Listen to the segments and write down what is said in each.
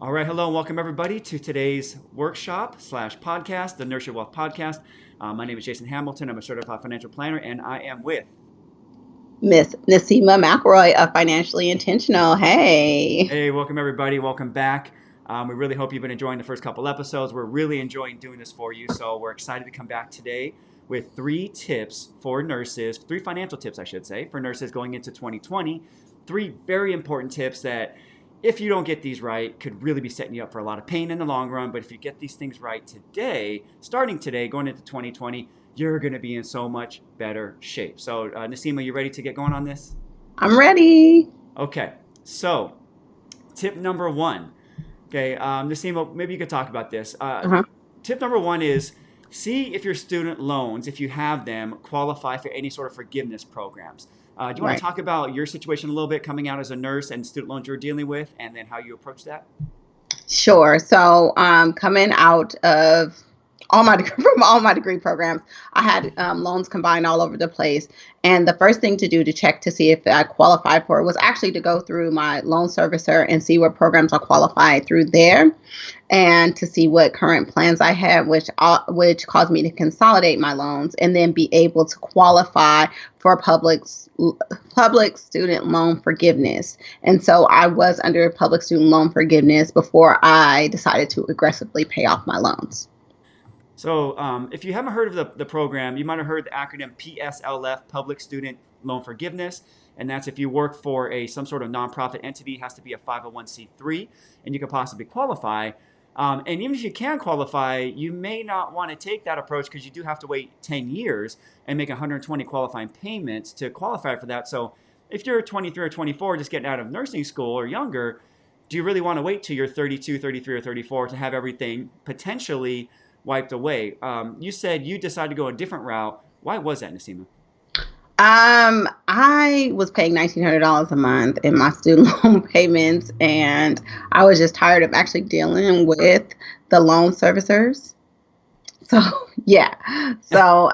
All right, hello and welcome everybody to today's workshop slash podcast, the Nurture Wealth Podcast. My name is Jason Hamilton. I'm a certified financial planner, and I am with Miss Nasima McElroy of Financially Intentional. Hey. Hey, welcome everybody. Welcome back. We really hope you've been enjoying the first couple episodes. We're really enjoying doing this for you, so we're excited to come back today with three tips for nurses, three financial tips, I should say, for nurses going into 2020. Three very important tips that, if you don't get these right, could really be setting you up for a lot of pain in the long run. But if you get these things right today, starting today, going into 2020, you're going to be in so much better shape. So, Nasima, you ready to get going on this? I'm ready. Okay, so tip number one. Okay, Nasima, maybe you could talk about this. Uh-huh. Tip number one is see if your student loans, if you have them, qualify for any sort of forgiveness programs. Do you want to Right. talk about your situation a little bit coming out as a nurse and student loans you're dealing with, and then how you approach that? Sure. So, coming out of from all my degree programs, I had loans combined all over the place. And the first thing to do to check to see if I qualified for it was actually to go through my loan servicer and see what programs I qualified through there, and to see what current plans I had, which caused me to consolidate my loans and then be able to qualify for public student loan forgiveness. And so I was under public student loan forgiveness before I decided to aggressively pay off my loans. So, if you haven't heard of the program, you might have heard the acronym PSLF, Public Student Loan Forgiveness. And that's if you work for some sort of nonprofit entity, it has to be a 501c3, and you could possibly qualify. And even if you can qualify, you may not want to take that approach because you do have to wait 10 years and make 120 qualifying payments to qualify for that. So, if you're 23 or 24, just getting out of nursing school or younger, do you really want to wait till you're 32, 33, or 34 to have everything potentially wiped away? You said you decided to go a different route. Why was that, Nasima? I was paying $1,900 a month in my student loan payments, and I was just tired of actually dealing with the loan servicers. So yeah, so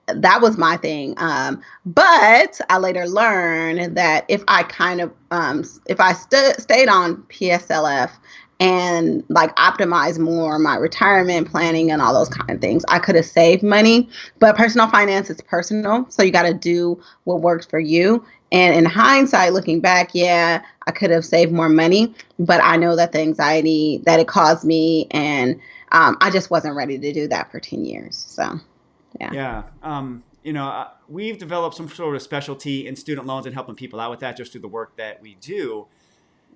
that was my thing. But I later learned that if I stayed on PSLF and like optimize more my retirement planning and all those kind of things, I could have saved money. But personal finance is personal, so you got to do what works for you. And in hindsight, looking back, yeah, I could have saved more money, but I know that the anxiety that it caused me, and I just wasn't ready to do that for 10 years. So, yeah. Yeah. We've developed some sort of specialty in student loans and helping people out with that just through the work that we do.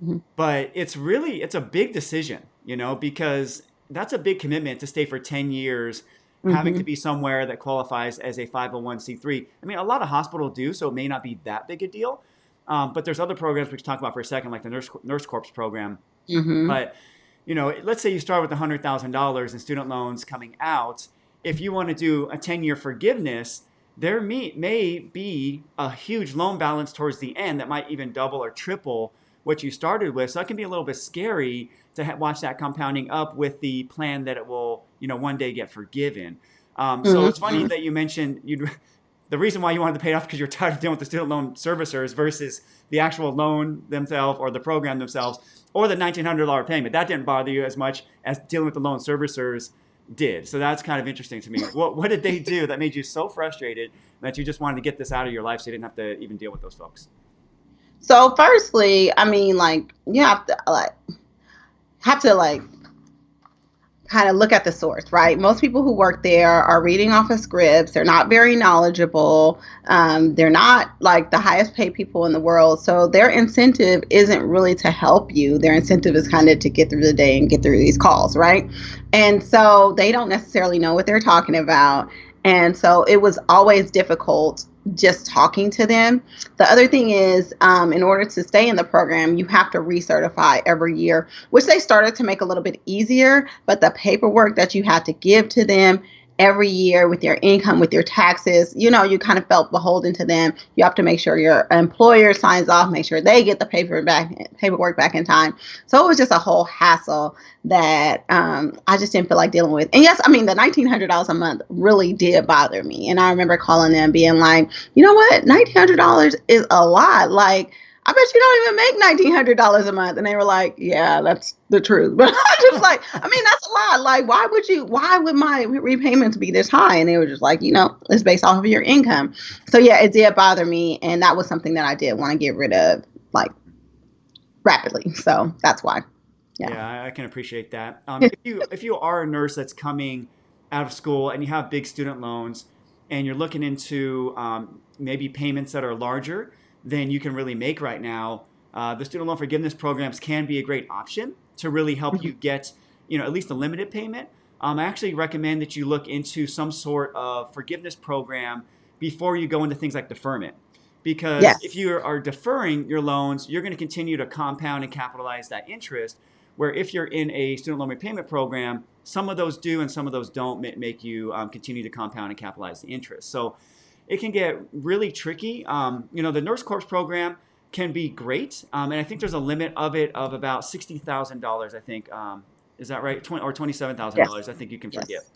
Mhm. But it's a big decision, because that's a big commitment to stay for 10 years, having to Mhm. be somewhere that qualifies as a 501c3. I mean, a lot of hospitals do, so it may not be that big a deal. But there's other programs we can talk about for a second, like the Nurse Corps program. Mhm. But let's say you start with $100,000 in student loans coming out. If you want to do a 10-year forgiveness, there may be a huge loan balance towards the end that might even double or triple what you started with. So that can be a little bit scary to watch that compounding up with the plan that it will, one day get forgiven. So it's funny Mhm. that you mentioned the reason why you wanted to pay it off because you're tired of dealing with the student loan servicers versus the actual loan themselves or the program themselves or the $1,900 payment. That didn't bother you as much as dealing with the loan servicers did. So that's kind of interesting to me. What did they do that made you so frustrated that you just wanted to get this out of your life so you didn't have to even deal with those folks? So firstly, I mean, like you have to kind of look at the source, right? Most people who work there are reading off of scripts. They're not very knowledgeable. They're not like the highest paid people in the world. So their incentive isn't really to help you. Their incentive is kind of to get through the day and get through these calls, right? And so they don't necessarily know what they're talking about. And so it was always difficult just talking to them. The other thing is, in order to stay in the program, you have to recertify every year, which they started to make a little bit easier. But the paperwork that you had to give to them every year with your income, with your taxes, you kind of felt beholden to them. You have to make sure your employer signs off, make sure they get the paperwork back in time. So it was just a whole hassle that I just didn't feel like dealing with. And yes, I mean, the $1,900 a month really did bother me. And I remember calling them being like, you know what, $1,900 is a lot. Like, I bet you don't even make $1,900 a month. And they were like, yeah, that's the truth. But I just like, I mean, that's a lot. Like, why would my repayments be this high? And they were just like, it's based off of your income. So yeah, it did bother me. And that was something that I did want to get rid of, like, rapidly. So that's why. Yeah. Yeah, I can appreciate that. If you are a nurse that's coming out of school and you have big student loans and you're looking into maybe payments that are larger than you can really make right now, the student loan forgiveness programs can be a great option to really help you get, at least a limited payment. I actually recommend that you look into some sort of forgiveness program before you go into things like deferment. Because if Yes. you are deferring your loans, you're going to continue to compound and capitalize that interest. Where if you're in a student loan repayment program, some of those do and some of those don't make you continue to compound and capitalize the interest. So it can get really tricky. The Nurse Corps program can be great, and I think there's a limit of it of about $60,000. I think is that right? Or $27,000. Yes. I think you can forgive. Yes.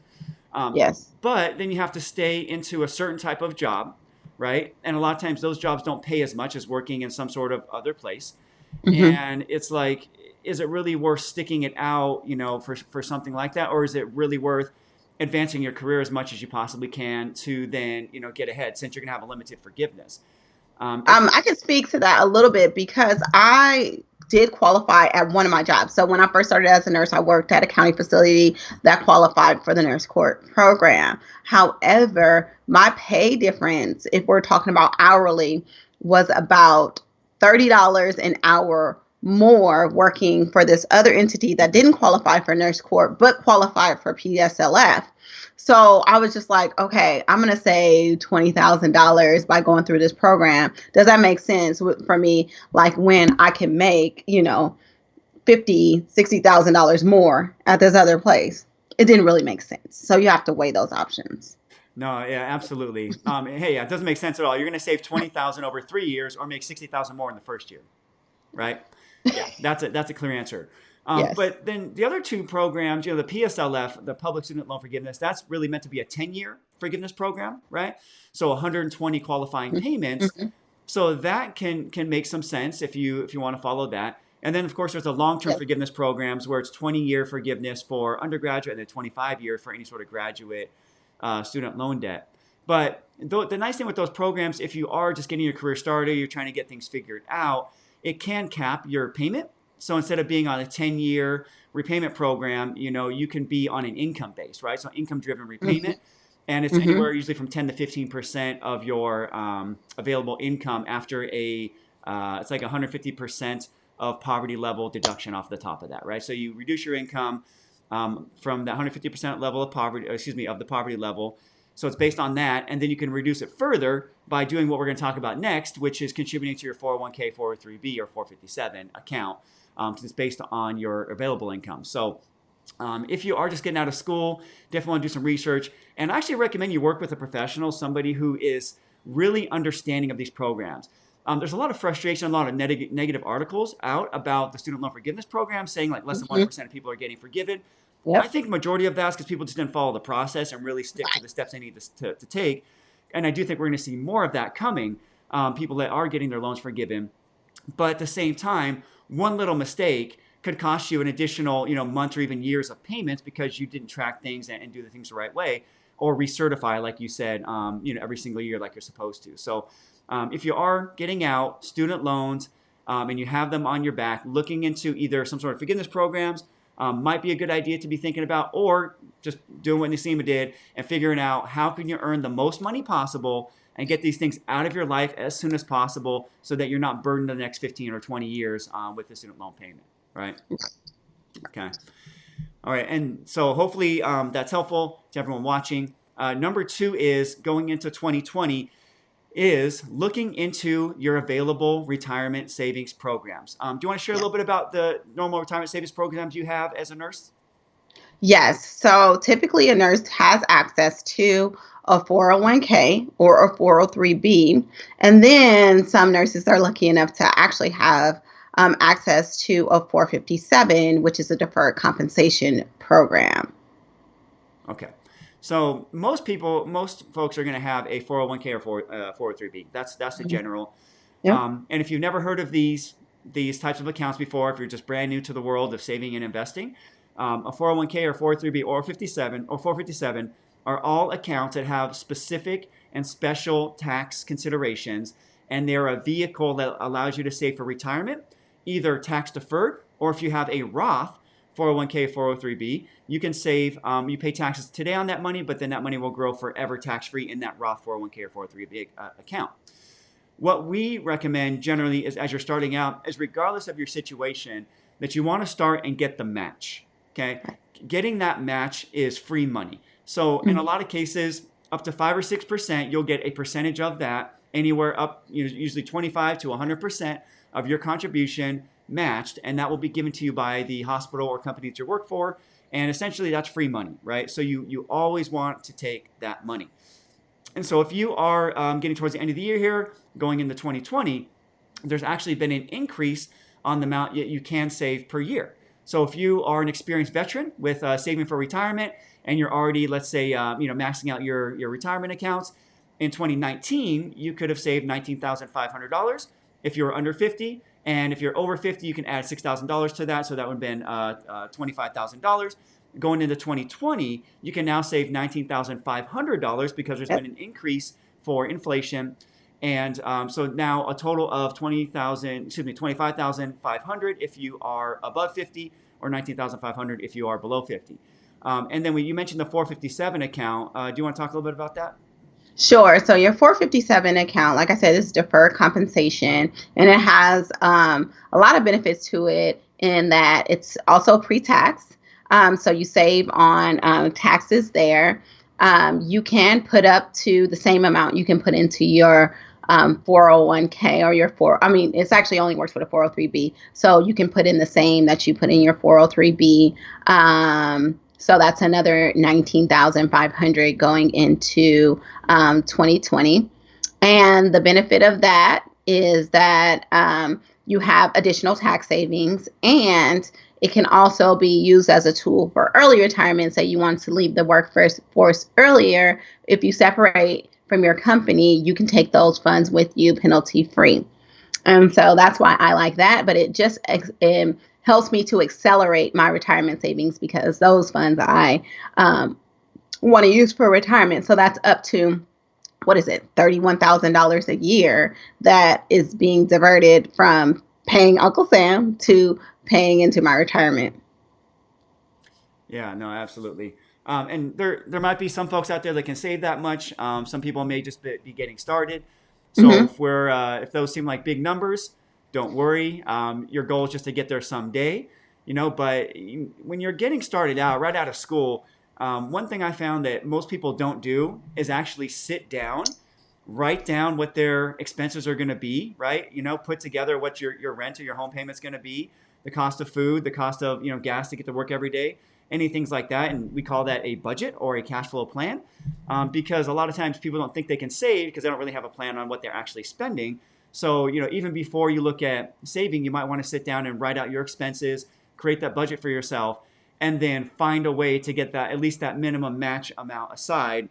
Um, Yes. but then you have to stay into a certain type of job, right? And a lot of times those jobs don't pay as much as working in some sort of other place. Mm-hmm. And it's like, is it really worth sticking it out, for something like that? Or is it really worth advancing your career as much as you possibly can to then, get ahead since you're going to have a limited forgiveness? If I can speak to that a little bit because I did qualify at one of my jobs. So when I first started as a nurse, I worked at a county facility that qualified for the nurse court program. However, my pay difference, if we're talking about hourly, was about $30 an hour more working for this other entity that didn't qualify for nurse court but qualified for PSLF. So I was just like, okay, I'm going to save $20,000 by going through this program. Does that make sense for me? Like when I can make, $50,000, $60,000 more at this other place. It didn't really make sense. So you have to weigh those options. No, yeah, absolutely. Hey, yeah, it doesn't make sense at all. You're going to save 20,000 over 3 years, or make 60,000 more in the first year, right? Yeah, that's a clear answer. Yes. But then the other two programs, the PSLF, the Public Student Loan Forgiveness, that's really meant to be a 10-year forgiveness program, right? So 120 qualifying payments. Mm-hmm. So that can make some sense if you want to follow that. And then of course there's the long-term Yep. forgiveness programs where it's 20-year forgiveness for undergraduate and then 25-year for any sort of graduate student loan debt. But the nice thing with those programs, if you are just getting your career started, you're trying to get things figured out, it can cap your payment. So instead of being on a 10-year repayment program, you can be on an income base, right? So income-driven Mm-hmm. repayment. And it's Mm-hmm. anywhere usually from 10 to 15% of your available income after it's like 150% of poverty level deduction off the top of that, right? So you reduce your income from the 150% level of poverty, of the poverty level. So it's based on that, and then you can reduce it further by doing what we're going to talk about next, which is contributing to your 401k, 403b, or 457 account. It's based on your available income. So if you are just getting out of school, definitely want to do some research. And I actually recommend you work with a professional, somebody who is really understanding of these programs. There's a lot of frustration, a lot of negative articles out about the student loan forgiveness program saying like less than Mm-hmm. 1% of people are getting forgiven. I Yep. think majority of that's because people just didn't follow the process and really stick to the Right. steps they need to take. And I do think we're going to see more of that coming, people that are getting their loans forgiven. But at the same time, one little mistake could cost you an additional, month or even years of payments because you didn't track things and do the things the right way, or recertify, like you said, every single year like you're supposed to. So if you are getting out student loans and you have them on your back, looking into either some sort of forgiveness programs might be a good idea to be thinking about, or just doing what Nasima did and figuring out how can you earn the most money possible and get these things out of your life as soon as possible so that you're not burdened the next 15 or 20 years with the student loan payment, right? Okay. All right. And so hopefully that's helpful to everyone watching. Number two is going into 2020 is looking into your available retirement savings programs. Do you want to share a Yeah. little bit about the normal retirement savings programs you have as a nurse? Yes. So typically a nurse has access to a 401k or a 403b. And then some nurses are lucky enough to actually have access to a 457, which is a deferred compensation program. Okay. So most folks are going to have a 401k or 403b. That's the general. Yeah. And if you've never heard of these types of accounts before, if you're just brand new to the world of saving and investing, a 401k or 403b or 457 are all accounts that have specific and special tax considerations, and they're a vehicle that allows you to save for retirement, either tax deferred, or if you have a Roth 401k, 403b, you can save, you pay taxes today on that money, but then that money will grow forever tax free in that Roth 401k or 403b account. What we recommend generally is, as you're starting out, is regardless of your situation, that you want to start and get the match. Okay, getting that match is free money. So in a Mhm. lot of cases, up to 5 or 6%, you'll get a percentage of that, anywhere up, usually 25 to 100% of your contribution matched, and that will be given to you by the hospital or company that you work for. And essentially, that's free money, right? So you always want to take that money. And so if you are getting towards the end of the year here, going into 2020, there's actually been an increase on the amount you can save per year. So if you are an experienced veteran with saving for retirement and you're already, let's say, maxing out your retirement accounts, in 2019, you could have saved $19,500 if you're under 50. And if you're over 50, you can add $6,000 to that. So that would have been $25,000. Going into 2020, you can now save $19,500 because there's been Yep. an increase for inflation. And so now a total of 25,500 if you are above 50, or 19,500 if you are below 50. And then when you mentioned the 457 account, do you want to talk a little bit about that? Sure. So your 457 account, like I said, is deferred compensation, and it has a lot of benefits to it in that it's also pre-tax. So you save on taxes there. You can put up to the same amount you can put into your 401k or your four. I mean, it's actually only works for the 403b. So you can put in the same that you put in your 403b. So that's another 19,500 going into 2020. And the benefit of that is that you have additional tax savings, and it can also be used as a tool for early retirement. Say you want to leave the workforce earlier. If you separate from your company, you can take those funds with you penalty free. And so that's why I like that. But it just helps me to accelerate my retirement savings because those funds I want to use for retirement. So that's up to, what is it, $31,000 a year that is being diverted from paying Uncle Sam to paying into my retirement. Yeah, no, absolutely. And there might be some folks out there that can save that much. Some people may just be getting started. So Mm-hmm. if those seem like big numbers, don't worry. Your goal is just to get there someday, But when you're getting started out, right out of school, one thing I found that most people don't do is actually sit down, write down what their expenses are going to be, right? Put together what your rent or your home payment's going to be, the cost of food, the cost of gas to get to work every day, any things like that. And we call that a budget or a cash flow plan, because a lot of times people don't think they can save because they don't really have a plan on what they're actually spending. So even before you look at saving, you might want to sit down and write out your expenses, create that budget for yourself, and then find a way to get that, at least that minimum match amount aside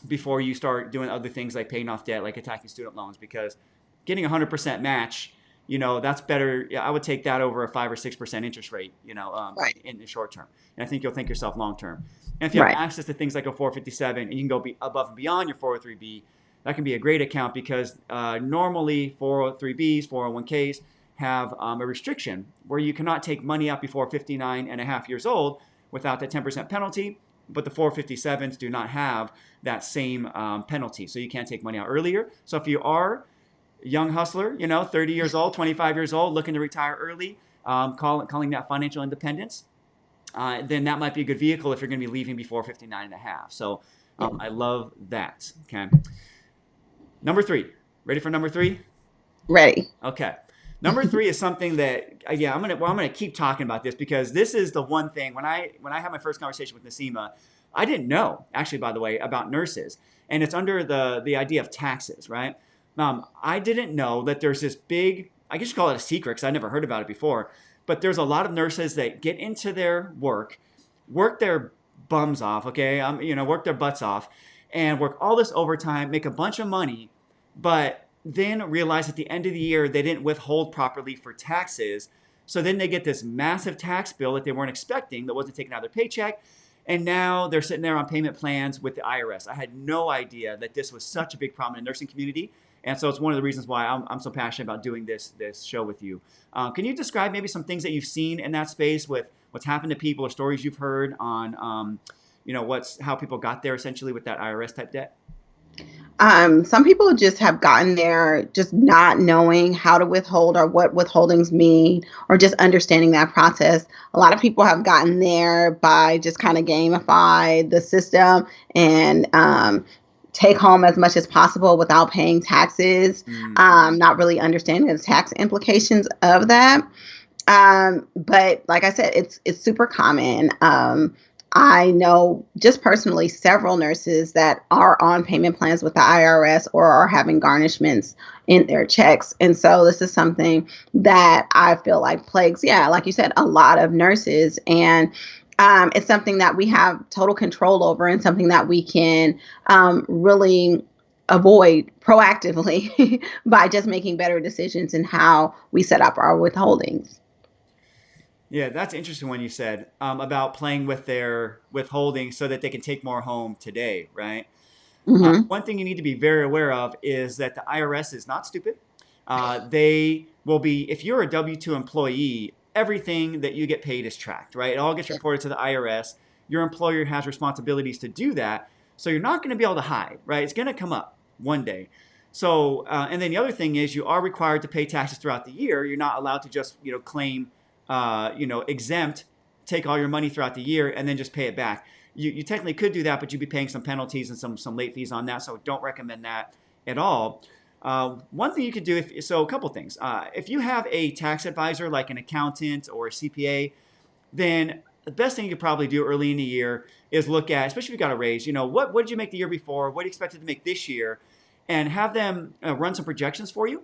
before you start doing other things like paying off debt, like attacking student loans, because getting 100% match, that's better. Yeah, I would take that over a 5 or 6% interest rate, Right. in the short term. And I think you'll thank yourself long term. And if you have Right. access to things like a 457 and you can go above and beyond your 403b, that can be a great account because normally 403bs, 401ks have a restriction where you cannot take money out before 59 and a half years old without the 10% penalty. But the 457s do not have that same penalty. So you can't take money out earlier. So if you are a young hustler, 30 years old, 25 years old, looking to retire early, calling that financial independence, then that might be a good vehicle if you're going to be leaving before 59 and a half. So Yeah. I love that. Okay. Number three. Ready for number three? Ready. Okay. Number three is something that I'm gonna keep talking about this because this is the one thing when I had my first conversation with Nasima, I didn't know actually, by the way, about nurses, and it's under the idea of taxes, right? I didn't know that there's this big, I guess you call it a secret because I never heard about it before, but there's a lot of nurses that get into their work their bums off, okay, work their butts off, and work all this overtime, make a bunch of money, but then realize at the end of the year they didn't withhold properly for taxes. So then they get this massive tax bill that they weren't expecting that wasn't taken out of their paycheck. And now they're sitting there on payment plans with the IRS. I had no idea that this was such a big problem in the nursing community. And so it's one of the reasons why I'm so passionate about doing this show with you. Can you describe maybe some things that you've seen in that space with what's happened to people or stories you've heard on, how people got there essentially with that IRS type debt? Some people just have gotten there just not knowing how to withhold or what withholdings mean or just understanding that process. A lot of people have gotten there by just kind of gamify the system and take home as much as possible without paying taxes, not really understanding the tax implications of that. But like I said, it's super common. I know just personally several nurses that are on payment plans with the IRS or are having garnishments in their checks. And so this is something that I feel like plagues, yeah, like you said, a lot of nurses. And it's something that we have total control over and something that we can really avoid proactively by just making better decisions in how we set up our withholdings. Yeah, that's interesting when you said about playing with their withholding so that they can take more home today, right? Hmm. One thing you need to be very aware of is that the IRS is not stupid. They will be, if you're a W 2 employee, everything that you get paid is tracked, right? It all gets reported to the IRS. Your employer has responsibilities to do that. So you're not going to be able to hide, right? It's going to come up one day. So, and then the other thing is you are required to pay taxes throughout the year. You're not allowed to just, claim, exempt, take all your money throughout the year and then just pay it back. You technically could do that, but you'd be paying some penalties and some late fees on that. So don't recommend that at all. One thing you could do, a couple things. If you have a tax advisor like an accountant or a CPA, then the best thing you could probably do early in the year is look at, especially if you got a raise, what did you make the year before? What do you expect to make this year? And have them run some projections for you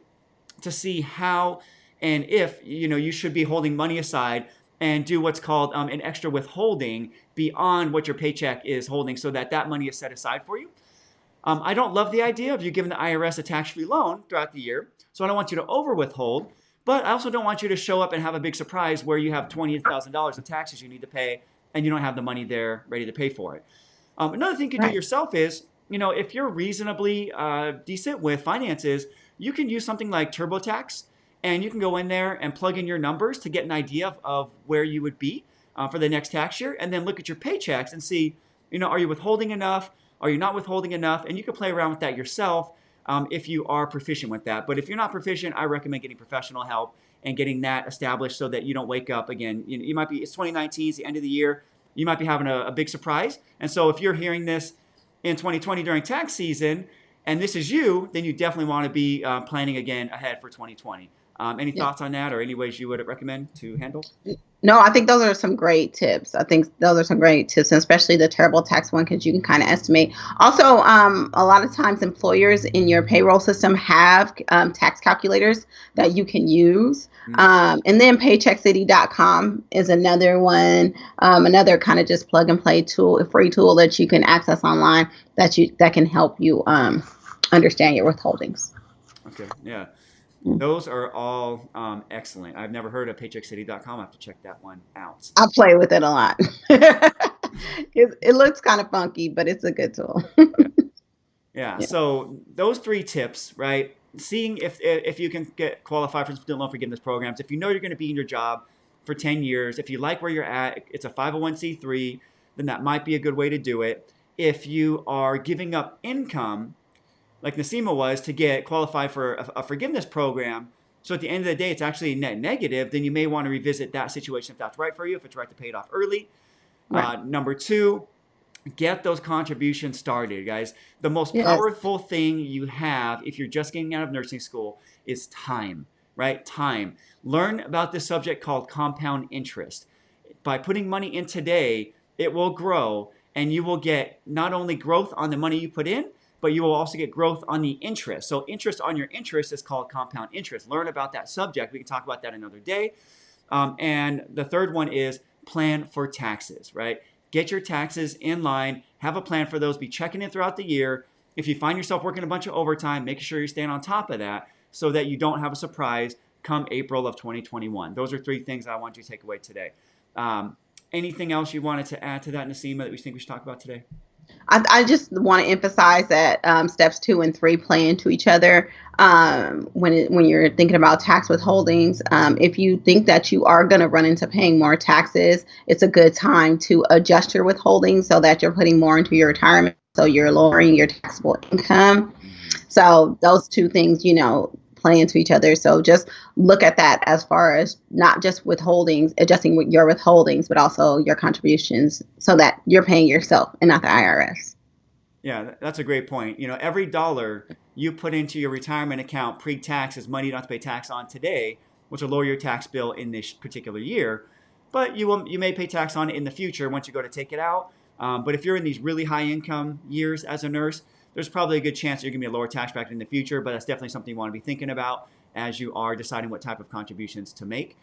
to see how and if you should be holding money aside and do what's called an extra withholding beyond what your paycheck is holding so that that money is set aside for you. I don't love the idea of you giving the IRS a tax-free loan throughout the year, so I don't want you to over withhold, but I also don't want you to show up and have a big surprise where you have $28,000 of taxes you need to pay and you don't have the money there ready to pay for it. Another thing you could do Right. yourself is, if you're reasonably decent with finances, you can use something like TurboTax, and you can go in there and plug in your numbers to get an idea of where you would be for the next tax year, and then look at your paychecks and see, are you withholding enough? Are you not withholding enough? And you can play around with that yourself if you are proficient with that. But if you're not proficient, I recommend getting professional help and getting that established so that you don't wake up again. You might be, it's 2019, it's the end of the year. You might be having a big surprise. And so if you're hearing this in 2020 during tax season, and this is you, then you definitely want to be planning again ahead for 2020. Any Yeah. thoughts on that or any ways you would recommend to handle? No, I think those are some great tips. I think those are some great tips, and especially the terrible tax one, because you can kind of estimate. Also, a lot of times employers in your payroll system have tax calculators that you can use. Mm. And then paycheckcity.com is another one, another kind of just plug and play tool, a free tool that you can access online that can help you understand your withholdings. Okay, yeah. Mm. Those are all excellent. I've never heard of paycheckcity.com. I have to check that one out. I play with it a lot. It looks kind of funky, but it's a good tool. Yeah. Yeah. Yeah. So those three tips, right? Seeing if you can get qualified for student loan forgiveness programs, if you know you're going to be in your job for 10 years, if you like where you're at, it's a 501c3, then that might be a good way to do it. If you are giving up income, like Nasima was, to get qualified for a forgiveness program, so at the end of the day, it's actually net negative, then you may want to revisit that situation if that's right for you, if it's right to pay it off early. Right. Number two, get those contributions started, guys. The most Yes. powerful thing you have if you're just getting out of nursing school is time, right? Time. Learn about this subject called compound interest. By putting money in today, it will grow and you will get not only growth on the money you put in, but you will also get growth on the interest. So interest on your interest is called compound interest. Learn about that subject. We can talk about that another day. And the third one is plan for taxes, right? Get your taxes in line, have a plan for those, be checking in throughout the year, If you find yourself working a bunch of overtime, making sure you're staying on top of that so that you don't have a surprise come April of 2021. Those are three things I want you to take away today. Um, Anything else you wanted to add to that, Nasima, that we think we should talk about today? I just want to emphasize that steps 2 and 3 play into each other. When you're thinking about tax withholdings, if you think that you are going to run into paying more taxes, it's a good time to adjust your withholding so that you're putting more into your retirement. So you're lowering your taxable income. Mm-hmm. So those two things, play into each other. So just look at that as far as not just withholdings, adjusting your withholdings, but also your contributions so that you're paying yourself and not the IRS. Yeah, that's a great point. Every dollar you put into your retirement account pre-tax is money you don't have to pay tax on today, which will lower your tax bill in this particular year. But you may pay tax on it in the future once you go to take it out. But if you're in these really high income years as a nurse, there's probably a good chance you're going to be a lower tax bracket in the future. But that's definitely something you want to be thinking about as you are deciding what type of contributions to make.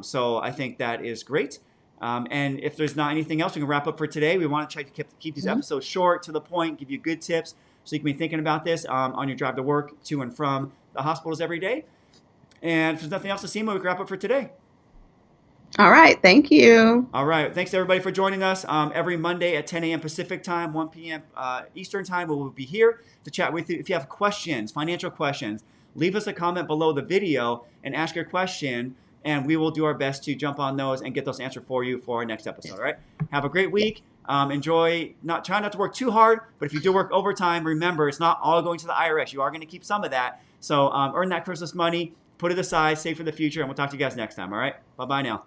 So I think that is great. And if there's not anything else, we can wrap up for today. We want to try to keep these episodes short, to the point, give you good tips so you can be thinking about this on your drive to work, to and from the hospitals every day. And if there's nothing else to see, we can wrap up for today. All right. Thank you. All right. Thanks to everybody for joining us. Every Monday at 10 a.m. Pacific time, 1 p.m. Eastern time, we will be here to chat with you. If you have questions, financial questions, leave us a comment below the video and ask your question, and we will do our best to jump on those and get those answered for you for our next episode. All right. Have a great week. Try not to work too hard, but if you do work overtime, remember it's not all going to the IRS. You are going to keep some of that. So earn that Christmas money, put it aside, save for the future, and we'll talk to you guys next time. All right. Bye bye now.